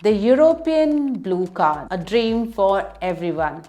The European Blue Card, a dream for everyone.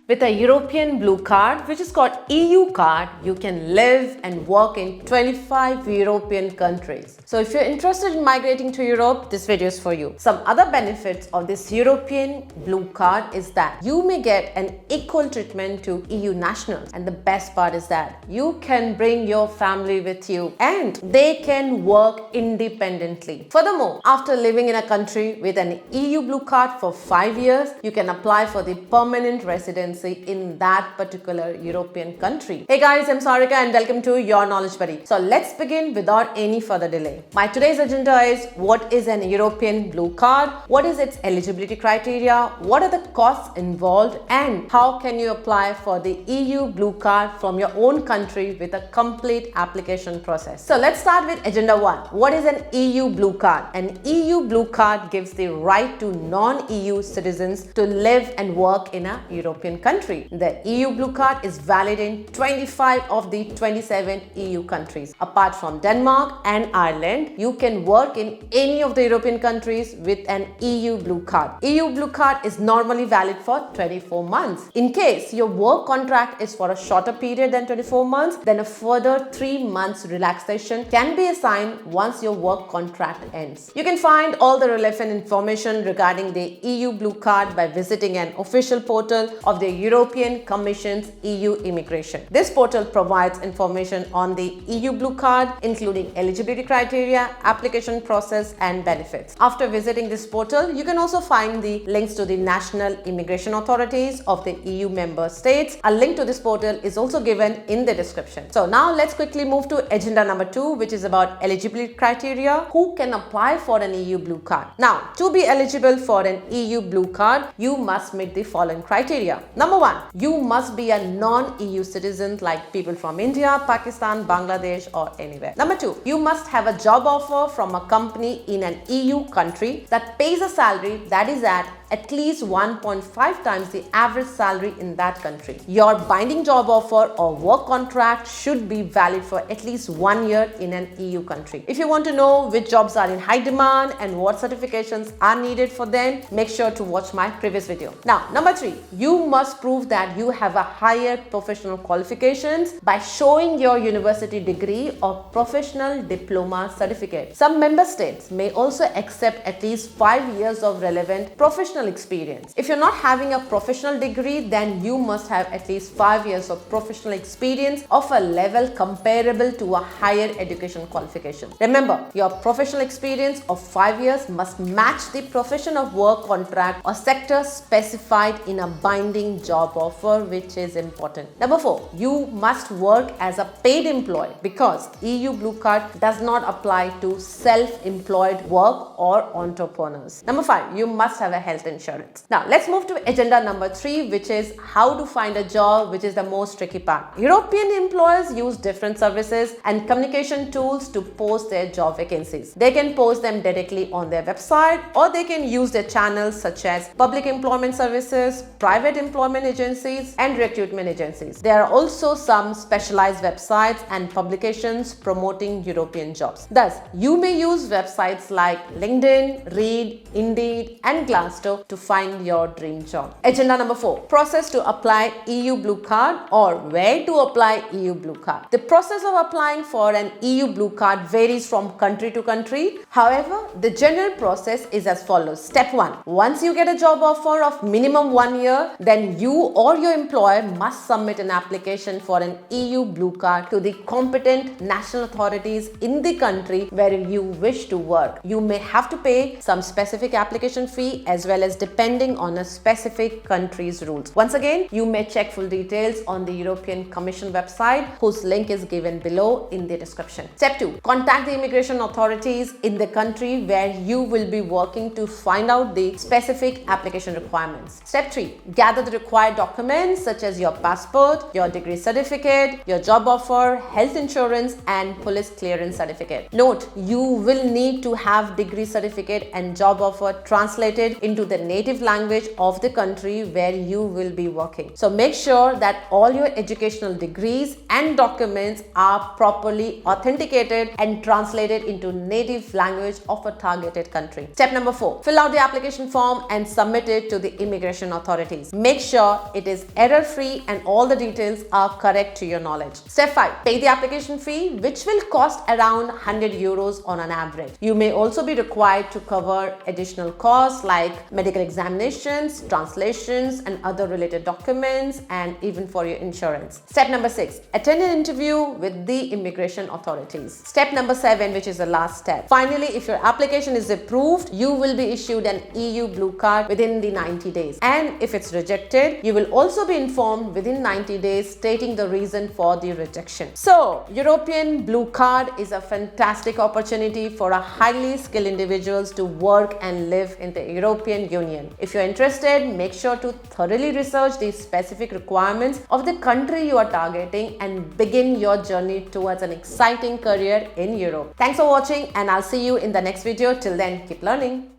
With a European Blue Card, which is called EU card, you can live and work in 25 European countries. So if you're interested in migrating to Europe, this video is for you. Some other benefits of this European Blue Card is that you may get an equal treatment to EU nationals. And the best part is that you can bring your family with you and they can work independently. Furthermore, after living in a country with an EU Blue Card for 5 years, you can apply for the permanent residency in that particular European country. Hey guys, I'm Sarika and welcome to Your Knowledge Buddy. So let's begin without any further delay. My today's agenda is what is an European Blue Card, what is its eligibility criteria, what are the costs involved, and how can you apply for the EU Blue Card from your own country with a complete application process. So let's start with agenda 1. What is an EU Blue Card? An EU Blue Card gives the right to non-EU citizens to live and work in a European country. The EU Blue Card is valid in 25 of the 27 EU countries. Apart from Denmark and Ireland, you can work in any of the European countries with an EU Blue Card. EU Blue Card is normally valid for 24 months. In case your work contract is for a shorter period than 24 months, then a further 3 months relaxation can be assigned once your work contract ends. You can find all the relevant information regarding the EU Blue Card by visiting an official portal of the European Commission's EU Immigration. This portal provides information on the EU Blue Card, including eligibility criteria, application process, and benefits. After visiting this portal, you can also find the links to the national immigration authorities of the EU member states. A link to this portal is also given in the description. So now let's quickly move to agenda number 2, which is about eligibility criteria. Who can apply for an EU Blue Card? Now, to be eligible for an EU Blue Card, you must meet the following criteria. Number 1, you must be a non-EU citizen like people from India, Pakistan, Bangladesh, or anywhere. Number 2, you must have a job offer from a company in an EU country that pays a salary that is at least 1.5 times the average salary in that country. Your binding job offer or work contract should be valid for at least 1 year in an EU country. If you want to know which jobs are in high demand and what certifications are needed for them, make sure to watch my previous video. Now, number 3, you must prove that you have a higher professional qualifications by showing your university degree or professional diploma certificate. Some member states may also accept at least 5 years of relevant professional experience. If you're not having a professional degree, then you must have at least 5 years of professional experience of a level comparable to a higher education qualification. Remember, your professional experience of 5 years must match the profession of work contract or sector specified in a binding job offer, which is important. Number 4, you must work as a paid employee because EU Blue Card does not apply to self-employed work or entrepreneurs. Number 5, you must have a health insurance. Now let's move to agenda number 3, which is how to find a job, which is the most tricky part. European employers use different services and communication tools to post their job vacancies. They can post them directly on their website or they can use their channels such as public employment services, private employment agencies, and recruitment agencies. There are also some specialized websites and publications promoting European jobs. Thus, you may use websites like LinkedIn, Reed, Indeed, and Glassdoor to find your dream job. Agenda number 4, process to apply EU Blue Card or where to apply EU Blue Card. The process of applying for an EU Blue Card varies from country to country. However, the general process is as follows. Step 1, once you get a job offer of minimum 1 year, then you or your employer must submit an application for an EU Blue Card to the competent national authorities in the country where you wish to work. You may have to pay some specific application fee as well as depending on a specific country's rules. Once again, you may check full details on the European Commission website, whose link is given below in the description. Step 2, contact the immigration authorities in the country where you will be working to find out the specific application requirements. Step 3, gather the require documents such as your passport, your degree certificate, your job offer, health insurance, and police clearance certificate. Note, you will need to have degree certificate and job offer translated into the native language of the country where you will be working. So make sure that all your educational degrees and documents are properly authenticated and translated into native language of a targeted country. Step number 4, fill out the application form and submit it to the immigration authorities. Make sure it is error-free and all the details are correct to your knowledge. Step 5, pay the application fee, which will cost around 100 euros on an average. You may also be required to cover additional costs like medical examinations, translations, and other related documents, and even for your insurance. Step number 6, attend an interview with the immigration authorities. Step number 7, which is the last step. Finally, if your application is approved, you will be issued an EU blue card within the 90 days. And if it's rejected, you will also be informed within 90 days stating the reason for the rejection. So, European blue card is a fantastic opportunity for a highly skilled individuals to work and live in the European Union. If you're interested, make sure to thoroughly research the specific requirements of the country you are targeting and begin your journey towards an exciting career in Europe. Thanks for watching, and I'll see you in the next video. Till then, keep learning.